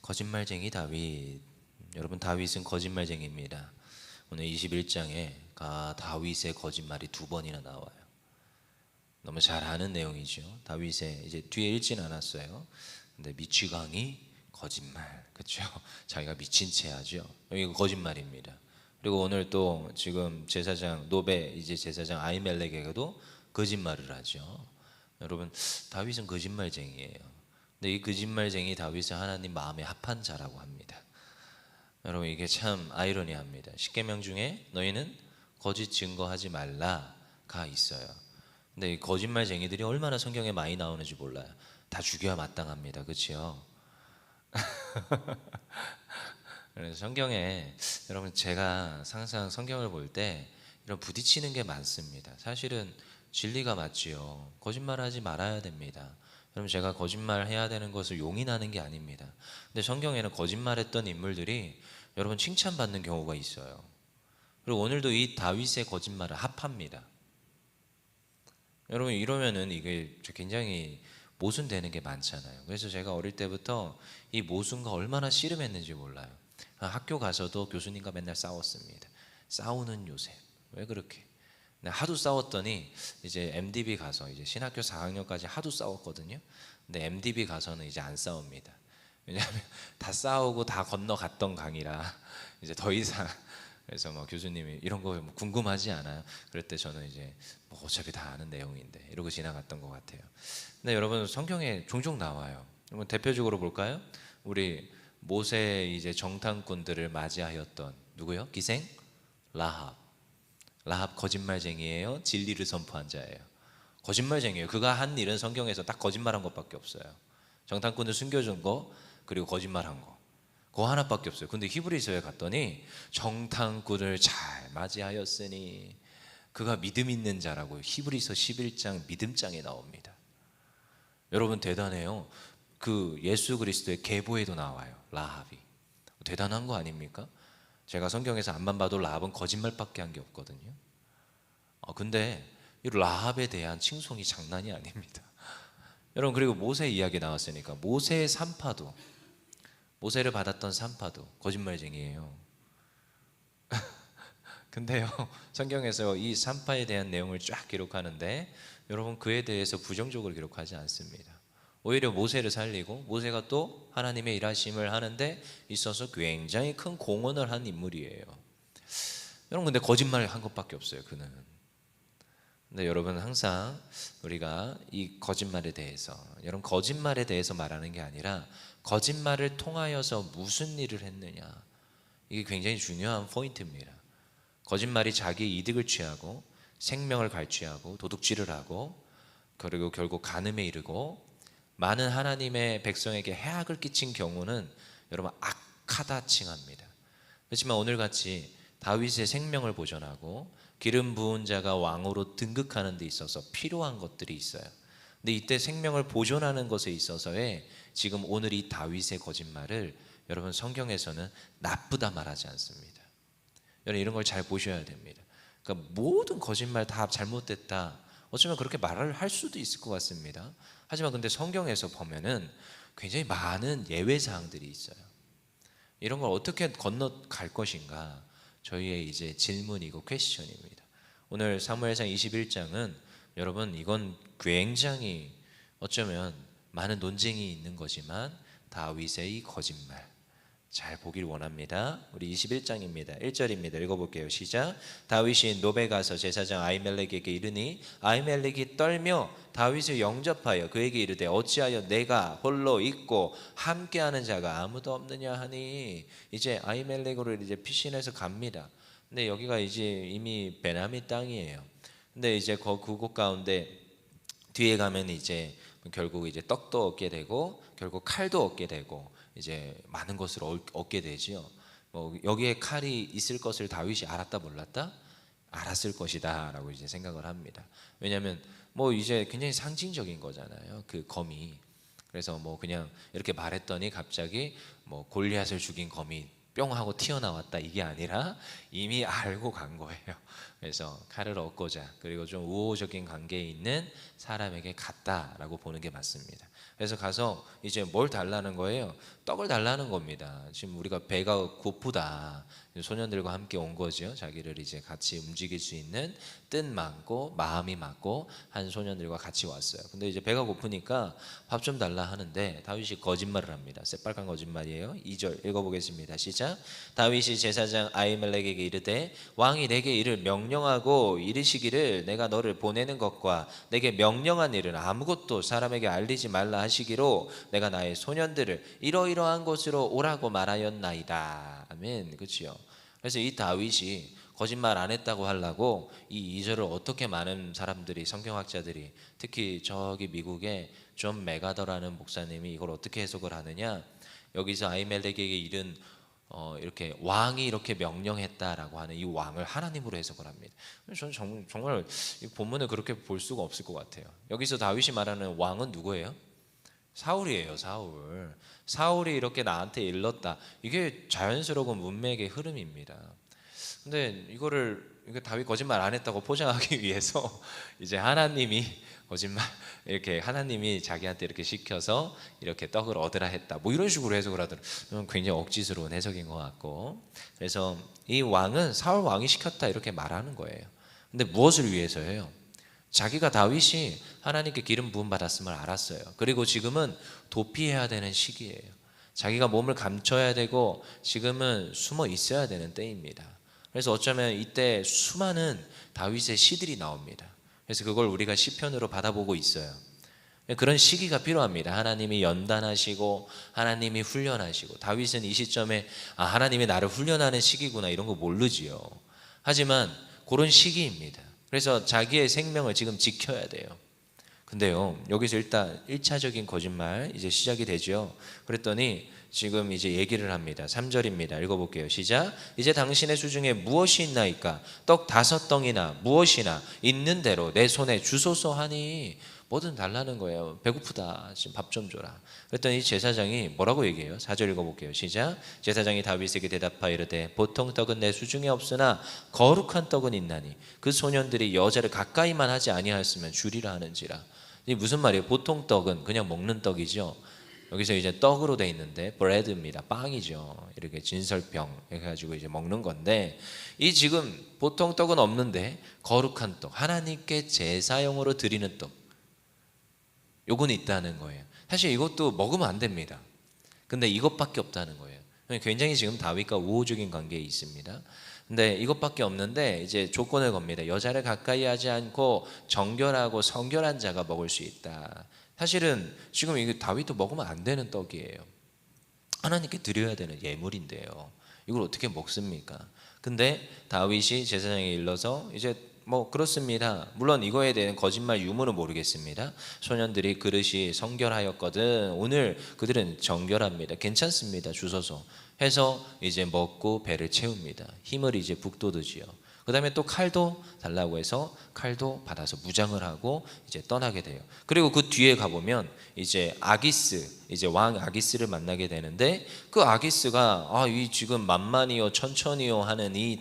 거짓말쟁이 다윗. 여러분, 다윗은 거짓말쟁이입니다. 오늘 21장에 다윗의 거짓말이 두 번이나 나와요. 너무 잘 아는 내용이죠. 다윗의 이제 뒤에 읽진 않았어요. 근데 미치광이 거짓말, 그렇죠? 자기가 미친 채 하죠. 이거 거짓말입니다. 그리고 오늘 또 지금 제사장 노베 이제 제사장 아히멜렉에게도 거짓말을 하죠. 여러분, 다윗은 거짓말쟁이에요. 근데 이 거짓말쟁이 다윗은 하나님 마음에 합한 자라고 합니다. 여러분, 이게 참 아이러니합니다. 십계명 중에 너희는 거짓 증거하지 말라가 있어요. 근데 이 거짓말쟁이들이 얼마나 성경에 많이 나오는지 몰라요. 다 죽여야 마땅합니다. 그렇죠? 그래서 성경에, 여러분, 제가 항상 성경을 볼 때 이런 부딪히는 게 많습니다. 사실은 진리가 맞지요. 거짓말하지 말아야 됩니다. 여러분, 제가 거짓말해야 되는 것을 용인하는 게 아닙니다. 근데 성경에는 거짓말했던 인물들이 여러분 칭찬받는 경우가 있어요. 그리고 오늘도 이 다윗의 거짓말을 합합니다. 여러분, 이러면은 이게 굉장히 모순되는 게 많잖아요. 그래서 제가 어릴 때부터 이 모순과 얼마나 씨름했는지 몰라요. 학교 가서도 교수님과 맨날 싸웠습니다. 싸우는 요셉, 왜 그렇게? 하도 싸웠더니 이제 MDB 가서 이제 신학교 4학년까지 하도 싸웠거든요. 근데 MDB 가서는 이제 안 싸웁니다. 왜냐하면 다 싸우고 다 건너갔던 강이라 이제 더 이상. 그래서 뭐 교수님이 이런 거 궁금하지 않아요? 그럴 때 저는 이제 뭐 어차피 다 아는 내용인데 이러고 지나갔던 것 같아요. 근데 여러분, 성경에 종종 나와요. 여러분, 대표적으로 볼까요? 우리 모세 이제 정탐꾼들을 맞이하였던 누구요? 기생 라합. 라합 거짓말쟁이에요? 진리를 선포한 자예요? 거짓말쟁이에요. 그가 한 일은 성경에서 딱 거짓말한 것밖에 없어요. 정탐꾼을 숨겨준 거, 그리고 거짓말한 거, 그거 하나밖에 없어요. 근데 히브리서에 갔더니 정탐꾼을 잘 맞이하였으니 그가 믿음 있는 자라고 히브리서 11장 믿음장에 나옵니다. 여러분, 대단해요. 그 예수 그리스도의 계보에도 나와요. 라합이. 대단한 거 아닙니까? 제가 성경에서 앞만 봐도 라합은 거짓말밖에 한 게 없거든요. 근데 이 라합에 대한 칭송이 장난이 아닙니다. 여러분, 그리고 모세 이야기 나왔으니까 모세의 산파도, 모세를 받았던 산파도 거짓말쟁이에요. 근데요, 성경에서 이 산파에 대한 내용을 쫙 기록하는데 여러분, 그에 대해서 부정적으로 기록하지 않습니다. 오히려 모세를 살리고 모세가 또 하나님의 일하심을 하는데 있어서 굉장히 큰 공헌을 한 인물이에요. 여러분, 근데 거짓말을 한 것밖에 없어요, 그는. 근데 여러분, 항상 우리가 이 거짓말에 대해서, 여러분, 거짓말에 대해서 말하는 게 아니라 거짓말을 통하여서 무슨 일을 했느냐, 이게 굉장히 중요한 포인트입니다. 거짓말이 자기 이득을 취하고 생명을 갈취하고 도둑질을 하고 그리고 결국 간음에 이르고 많은 하나님의 백성에게 해악을 끼친 경우는 여러분 악하다 칭합니다. 그렇지만 오늘같이 다윗의 생명을 보존하고 기름 부은 자가 왕으로 등극하는 데 있어서 필요한 것들이 있어요. 근데 이때 생명을 보존하는 것에 있어서의 지금 오늘 이 다윗의 거짓말을 여러분 성경에서는 나쁘다 말하지 않습니다. 여러분, 이런 걸 잘 보셔야 됩니다. 그러니까 모든 거짓말 다 잘못됐다, 어쩌면 그렇게 말을 할 수도 있을 것 같습니다. 하지만 근데 성경에서 보면은 굉장히 많은 예외 사항들이 있어요. 이런 걸 어떻게 건너갈 것인가, 저희의 이제 질문이고 퀘스천입니다. 오늘 사무엘상 21장은 여러분, 이건 굉장히 어쩌면 많은 논쟁이 있는 거지만 다윗의 이 거짓말 잘 보길 원합니다. 우리 21장입니다. 1절입니다. 읽어볼게요. 시작. 다윗이 노베 가서 제사장 아히멜렉에게 이르니 아히멜렉이 떨며 다윗을 영접하여 그에게 이르되 어찌하여 내가 홀로 있고 함께하는 자가 아무도 없느냐 하니, 이제 아히멜렉으로 이제 피신해서 갑니다. 근데 여기가 이제 이미 베냐민 땅이에요. 근데 이제 그곳 가운데 뒤에 가면 이제 결국 이제 떡도 얻게 되고 결국 칼도 얻게 되고 이제 많은 것을 얻게 되지요. 뭐 여기에 칼이 있을 것을 다윗이 알았다 몰랐다? 알았을 것이다라고 이제 생각을 합니다. 왜냐하면 뭐 이제 굉장히 상징적인 거잖아요, 그 검이. 그래서 뭐 그냥 이렇게 말했더니 갑자기 뭐 골리앗을 죽인 검이 뿅 하고 튀어나왔다 이게 아니라 이미 알고 간 거예요. 그래서 칼을 얻고자 그리고 좀 우호적인 관계에 있는 사람에게 갔다라고 보는 게 맞습니다. 그래서 가서 이제 뭘 달라는 거예요? 떡을 달라는 겁니다. 지금 우리가 배가 고프다. 소년들과 함께 온 거죠. 자기를 이제 같이 움직일 수 있는 뜻 많고 마음이 맞고 한 소년들과 같이 왔어요. 근데 이제 배가 고프니까 밥 좀 달라 하는데 다윗이 거짓말을 합니다. 새빨간 거짓말이에요. 2절 읽어보겠습니다. 시작. 다윗이 제사장 아히멜렉에게 이르되 왕이 내게 이를 명령하고 이르시기를 내가 너를 보내는 것과 내게 명령한 일은 아무것도 사람에게 알리지 말라 하시기로 내가 나의 소년들을 이러이러한 곳으로 오라고 말하였나이다. 아멘. 그렇죠. 그래서 이 다윗이 거짓말 안 했다고 하려고 이 2절을 어떻게 많은 사람들이 성경학자들이 특히 저기 미국의 존 메가더라는 목사님이 이걸 어떻게 해석을 하느냐, 여기서 아히멜렉에게 이른 이렇게 왕이 이렇게 명령했다라고 하는 이 왕을 하나님으로 해석을 합니다. 저는 정말 이 본문을 그렇게 볼 수가 없을 것 같아요. 여기서 다윗이 말하는 왕은 누구예요? 사울이에요. 사울이 이렇게 나한테 일렀다. 이게 자연스러운 문맥의 흐름입니다. 근데 이게 다윗 거짓말 안 했다고 포장하기 위해서 이제 하나님이 거짓말 이렇게 하나님이 자기한테 이렇게 시켜서 이렇게 떡을 얻으라 했다. 뭐 이런 식으로 해석을 하더라고요. 굉장히 억지스러운 해석인 것 같고. 그래서 이 왕은 사울 왕이 시켰다 이렇게 말하는 거예요. 근데 무엇을 위해서예요? 자기가 다윗이 하나님께 기름 부음 받았음을 알았어요. 그리고 지금은 도피해야 되는 시기예요. 자기가 몸을 감춰야 되고 지금은 숨어 있어야 되는 때입니다. 그래서 어쩌면 이때 수많은 다윗의 시들이 나옵니다. 그래서 그걸 우리가 시편으로 받아보고 있어요. 그런 시기가 필요합니다. 하나님이 연단하시고 하나님이 훈련하시고. 다윗은 이 시점에 하나님이 나를 훈련하는 시기구나 이런 거 모르지요. 하지만 그런 시기입니다. 그래서 자기의 생명을 지금 지켜야 돼요. 근데요, 여기서 일단 1차적인 거짓말 이제 시작이 되죠. 그랬더니 지금 이제 얘기를 합니다. 3절입니다. 읽어볼게요. 시작. 이제 당신의 수중에 무엇이 있나이까? 떡 5덩이나 무엇이나 있는 대로 내 손에 주소서 하니. 뭐든 달라는 거예요. 배고프다. 지금 밥 좀 줘라. 그랬더니 제사장이 뭐라고 얘기해요? 4절 읽어볼게요. 시작. 제사장이 다윗에게 대답하여 이르되 보통 떡은 내 수중에 없으나 거룩한 떡은 있나니 그 소년들이 여자를 가까이만 하지 아니하였으면 주리라 하는지라. 이 무슨 말이에요? 보통 떡은 그냥 먹는 떡이죠. 여기서 이제 떡으로 돼 있는데 브레드입니다. 빵이죠. 이렇게 진설병 해가지고 이제 먹는 건데, 이 지금 보통 떡은 없는데 거룩한 떡, 하나님께 제사용으로 드리는 떡, 요건 있다는 거예요. 사실 이것도 먹으면 안 됩니다. 근데 이것밖에 없다는 거예요. 굉장히 지금 다윗과 우호적인 관계에 있습니다. 근데 이것밖에 없는데 이제 조건을 겁니다. 여자를 가까이 하지 않고 정결하고 성결한 자가 먹을 수 있다. 사실은 지금 이게 다윗도 먹으면 안 되는 떡이에요. 하나님께 드려야 되는 예물인데요. 이걸 어떻게 먹습니까? 근데 다윗이 제사장에 일러서 이제 뭐 그렇습니다. 물론 이거에 대한 거짓말 유무는 모르겠습니다. 소년들이 그릇이 성결하였거든. 오늘 그들은 정결합니다. 괜찮습니다. 주소서 해서 이제 먹고 배를 채웁니다. 힘을 이제 북돋으지요. 그 다음에 또 칼도 달라고 해서 칼도 받아서 무장을 하고 이제 떠나게 돼요. 그리고 그 뒤에 가보면 이제 아기스, 이제 왕 아기스를 만나게 되는데, 그 아기스가 이 지금 만만히요 천천히요 하는 이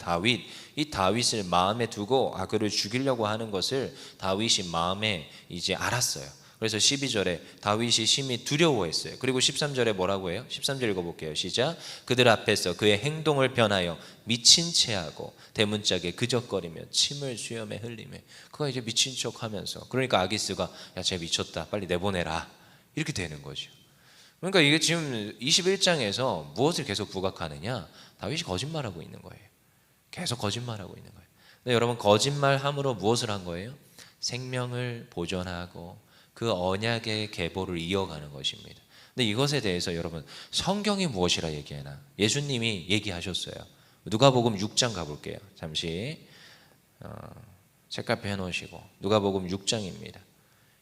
다윗을 마음에 두고 그를 죽이려고 하는 것을 다윗이 마음에 이제 알았어요. 그래서 12절에 다윗이 심히 두려워했어요. 그리고 13절에 뭐라고 해요? 13절 읽어볼게요. 시작. 그들 앞에서 그의 행동을 변하여 미친 체하고 대문짝에 그적거리며 침을 수염에 흘리며. 그가 이제 미친 척하면서, 그러니까 아기스가 쟤 미쳤다 빨리 내보내라 이렇게 되는 거죠. 그러니까 이게 지금 21장에서 무엇을 계속 부각하느냐? 다윗이 거짓말하고 있는 거예요. 계속 거짓말하고 있는 거예요. 근데 여러분, 거짓말함으로 무엇을 한 거예요? 생명을 보존하고 그 언약의 계보를 이어가는 것입니다. 근데 이것에 대해서 여러분, 성경이 무엇이라 얘기하나? 예수님이 얘기하셨어요. 누가복음 6장 가볼게요. 잠시 책갈피 해놓으시고 누가복음 6장입니다.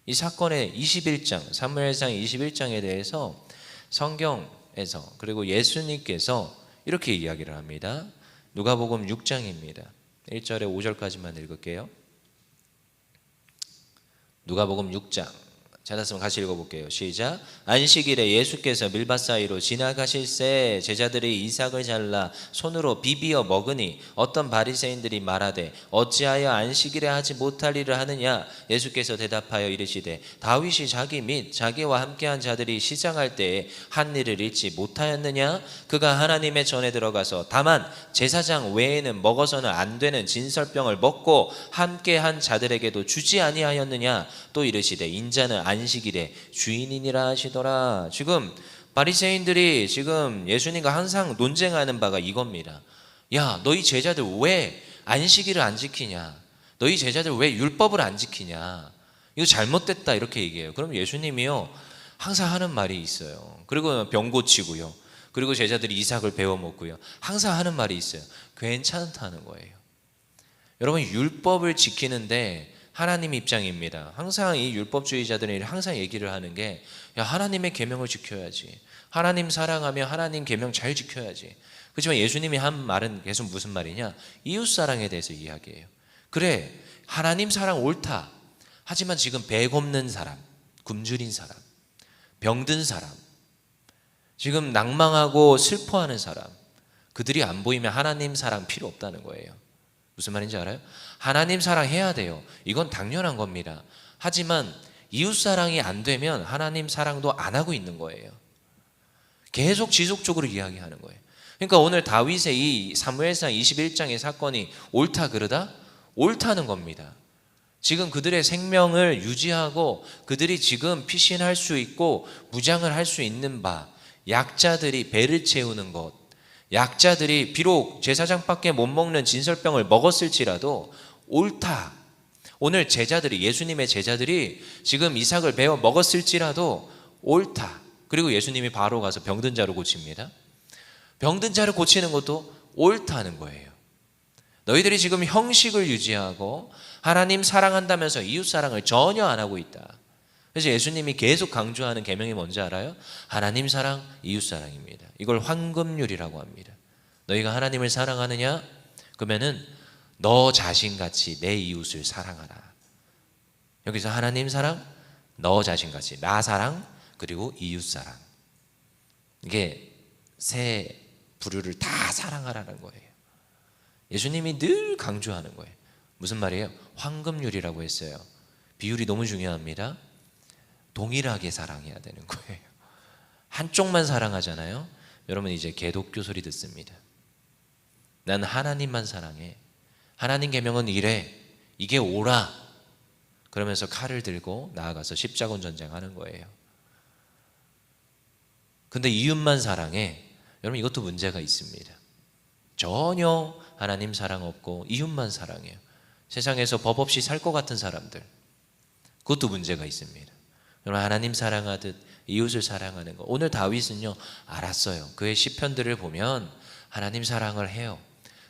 이 사건의 21장, 사무엘상 21장에 대해서 성경에서 그리고 예수님께서 이렇게 이야기를 합니다. 누가복음 6장입니다. 1절에 5절까지만 읽을게요. 누가복음 6장 찾았으면 같이 읽어볼게요. 시작. 안식일에 예수께서 밀밭 사이로 지나가실새 제자들이 이삭을 잘라 손으로 비비어 먹으니 어떤 바리새인들이 말하되 어찌하여 안식일에 하지 못할 일을 하느냐. 예수께서 대답하여 이르시되 다윗이 자기 및 자기와 함께한 자들이 시장할 때에 한 일을 잃지 못하였느냐. 그가 하나님의 전에 들어가서 다만 제사장 외에는 먹어서는 안 되는 진설병을 먹고 함께한 자들에게도 주지 아니하였느냐. 또 이르시되 인자는 안식일에 주인이니라 하시더라. 지금 바리새인들이 지금 예수님과 항상 논쟁하는 바가 이겁니다. 야, 너희 제자들 왜 안식일을 안 지키냐? 너희 제자들 왜 율법을 안 지키냐? 이거 잘못됐다 이렇게 얘기해요. 그럼 예수님이요 항상 하는 말이 있어요. 그리고 병 고치고요. 그리고 제자들이 이삭을 베어 먹고요. 항상 하는 말이 있어요. 괜찮다는 거예요. 여러분, 율법을 지키는데 하나님 입장입니다. 항상 이 율법주의자들이 항상 얘기를 하는 게 야, 하나님의 계명을 지켜야지. 하나님 사랑하며 하나님 계명 잘 지켜야지. 그렇지만 예수님이 한 말은 계속 무슨 말이냐? 이웃 사랑에 대해서 이야기해요. 그래, 하나님 사랑 옳다. 하지만 지금 배 곱는 사람, 굶주린 사람, 병든 사람, 지금 낭망하고 슬퍼하는 사람, 그들이 안 보이면 하나님 사랑 필요 없다는 거예요. 무슨 말인지 알아요? 하나님 사랑해야 돼요. 이건 당연한 겁니다. 하지만 이웃 사랑이 안 되면 하나님 사랑도 안 하고 있는 거예요. 계속 지속적으로 이야기하는 거예요. 그러니까 오늘 다윗의 이 사무엘상 21장의 사건이 옳다 그러다? 옳다는 겁니다. 지금 그들의 생명을 유지하고 그들이 지금 피신할 수 있고 무장을 할 수 있는 바, 약자들이 배를 채우는 것, 약자들이 비록 제사장밖에 못 먹는 진설병을 먹었을지라도 옳다. 오늘 제자들이, 예수님의 제자들이 지금 이삭을 베어 먹었을지라도 옳다. 그리고 예수님이 바로 가서 병든 자를 고칩니다. 병든 자를 고치는 것도 옳다는 거예요. 너희들이 지금 형식을 유지하고 하나님 사랑한다면서 이웃 사랑을 전혀 안 하고 있다. 그래서 예수님이 계속 강조하는 계명이 뭔지 알아요? 하나님 사랑, 이웃 사랑입니다. 이걸 황금률이라고 합니다. 너희가 하나님을 사랑하느냐? 그러면은 너 자신같이 내 이웃을 사랑하라. 여기서 하나님 사랑, 너 자신같이 나 사랑, 그리고 이웃 사랑. 이게 세 부류를 다 사랑하라는 거예요. 예수님이 늘 강조하는 거예요. 무슨 말이에요? 황금률이라고 했어요. 비율이 너무 중요합니다. 동일하게 사랑해야 되는 거예요. 한쪽만 사랑하잖아요. 여러분 이제 개독교 소리 듣습니다. 난 하나님만 사랑해. 하나님 계명은 이래. 이게 옳아. 그러면서 칼을 들고 나아가서 십자군 전쟁하는 거예요. 근데 이웃만 사랑해. 여러분 이것도 문제가 있습니다. 전혀 하나님 사랑 없고 이웃만 사랑해요. 세상에서 법 없이 살 것 같은 사람들, 그것도 문제가 있습니다. 여러분 하나님 사랑하듯 이웃을 사랑하는 거. 오늘 다윗은요 알았어요. 그의 시편들을 보면 하나님 사랑을 해요.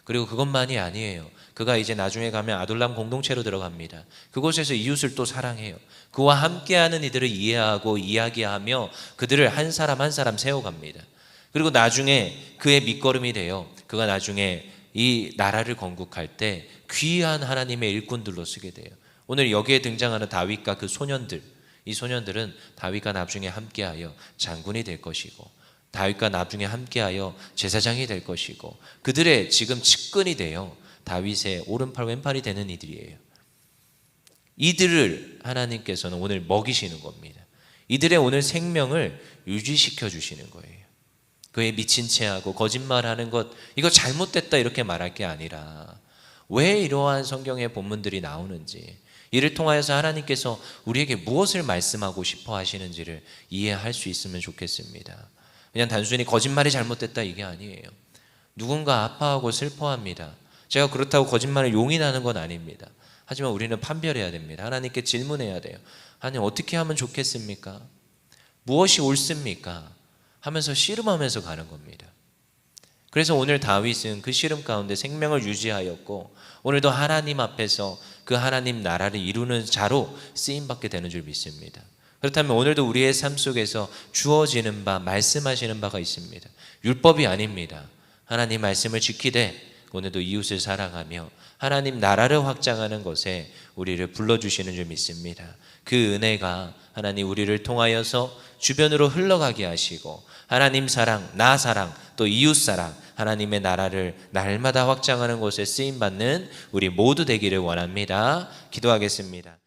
그리고 그것만이 아니에요. 그가 이제 나중에 가면 아둘람 공동체로 들어갑니다. 그곳에서 이웃을 또 사랑해요. 그와 함께하는 이들을 이해하고 이야기하며 그들을 한 사람 한 사람 세워갑니다. 그리고 나중에 그의 밑거름이 돼요. 그가 나중에 이 나라를 건국할 때 귀한 하나님의 일꾼들로 쓰게 돼요. 오늘 여기에 등장하는 다윗과 그 소년들, 이 소년들은 다윗과 나중에 함께하여 장군이 될 것이고 다윗과 나중에 함께하여 제사장이 될 것이고 그들의 지금 측근이 되어 다윗의 오른팔 왼팔이 되는 이들이에요. 이들을 하나님께서는 오늘 먹이시는 겁니다. 이들의 오늘 생명을 유지시켜 주시는 거예요. 그에 미친 채하고 거짓말하는 것, 이거 잘못됐다 이렇게 말할 게 아니라 왜 이러한 성경의 본문들이 나오는지, 이를 통하여서 하나님께서 우리에게 무엇을 말씀하고 싶어 하시는지를 이해할 수 있으면 좋겠습니다. 그냥 단순히 거짓말이 잘못됐다 이게 아니에요. 누군가 아파하고 슬퍼합니다. 제가 그렇다고 거짓말을 용인하는 건 아닙니다. 하지만 우리는 판별해야 됩니다. 하나님께 질문해야 돼요. 하나님 어떻게 하면 좋겠습니까? 무엇이 옳습니까? 하면서 씨름하면서 가는 겁니다. 그래서 오늘 다윗은 그 씨름 가운데 생명을 유지하였고 오늘도 하나님 앞에서 그 하나님 나라를 이루는 자로 쓰임받게 되는 줄 믿습니다. 그렇다면 오늘도 우리의 삶 속에서 주어지는 바, 말씀하시는 바가 있습니다. 율법이 아닙니다. 하나님 말씀을 지키되 오늘도 이웃을 사랑하며 하나님 나라를 확장하는 것에 우리를 불러주시는 줄 믿습니다. 그 은혜가 하나님 우리를 통하여서 주변으로 흘러가게 하시고 하나님 사랑, 나 사랑, 또 이웃 사랑, 하나님의 나라를 날마다 확장하는 곳에 쓰임받는 우리 모두 되기를 원합니다. 기도하겠습니다.